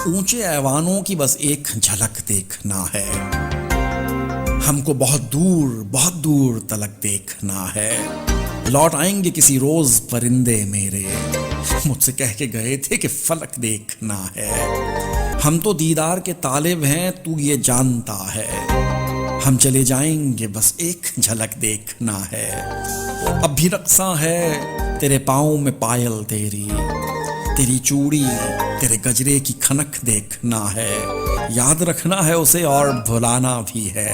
ऊंचे ऐवानों की बस एक झलक देखना है, हमको बहुत दूर तलक देखना है। लौट आएंगे किसी रोज परिंदे मेरे, मुझसे कह के गए थे कि फलक देखना है। हम तो दीदार के तालिब हैं, तू ये जानता है, हम चले जाएंगे बस एक झलक देखना है। अब भी रक्सा है तेरे पाँव में पायल तेरी चूड़ी, तेरे गजरे की खनक देखना है। याद रखना है उसे और भुलाना भी है,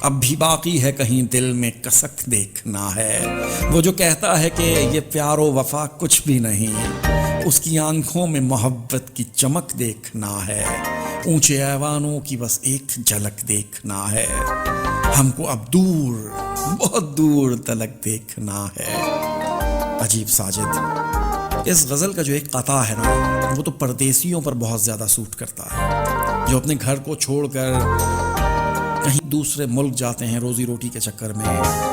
अब भी बाकी है कहीं दिल में कसक देखना है। वो जो कहता है कि ये प्यारो वफा कुछ भी नहीं, उसकी आंखों में मोहब्बत की चमक देखना है। ऊंचे ऐवानों की बस एक झलक देखना है, हमको अब बहुत दूर तलक देखना है। अजीब साजिद, इस गज़ल का जो एक कता है ना, वो तो परदेसियों पर बहुत ज़्यादा सूट करता है, जो अपने घर को छोड़कर कहीं दूसरे मुल्क जाते हैं रोज़ी रोटी के चक्कर में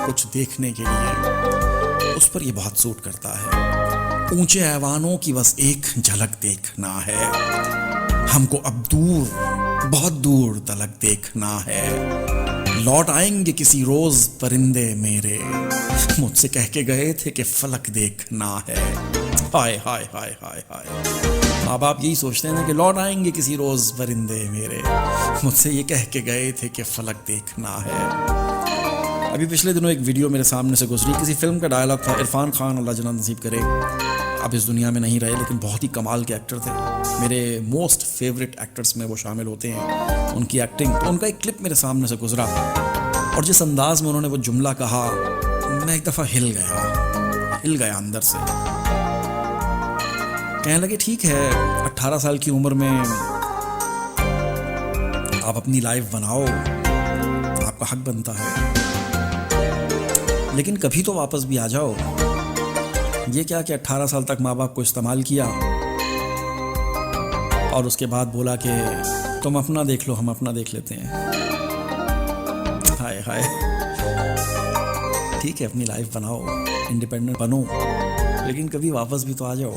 कुछ देखने के लिए, उस पर ये बहुत सूट करता है। ऊंचे ऐवानों की बस एक झलक देखना है, हमको अब बहुत दूर तलक देखना है। लौट आएंगे किसी रोज़ परिंदे मेरे, मुझसे कह के गए थे कि फलक देखना है। हाय हाय हाय हाय हाय, माँ बाप यही सोचते हैं ना कि लौट आएंगे किसी रोज परिंदे मेरे, मुझसे ये कह के गए थे कि फलक देखना है। अभी पिछले दिनों एक वीडियो मेरे सामने से गुजरी, किसी फिल्म का डायलॉग था। इरफान खान, अल्लाह जन्नत नसीब करे, अब इस दुनिया में नहीं रहे, लेकिन बहुत ही कमाल के एक्टर थे। मेरे मोस्ट फेवरेट एक्टर्स में वो शामिल होते हैं, उनकी एक्टिंग। तो उनका एक क्लिप मेरे सामने से गुजरा और जिस अंदाज में उन्होंने वो जुमला कहा, मैं एक दफ़ा हिल गया अंदर से। कहने लगे ठीक है, 18 साल की उम्र में आप अपनी लाइफ बनाओ, आपका हक बनता है, लेकिन कभी तो वापस भी आ जाओ। ये क्या कि 18 साल तक माँ बाप को इस्तेमाल किया और उसके बाद बोला कि तुम अपना देख लो, हम अपना देख लेते हैं। हाय हाय, ठीक है अपनी लाइफ बनाओ, इंडिपेंडेंट बनो, लेकिन कभी वापस भी तो आ जाओ।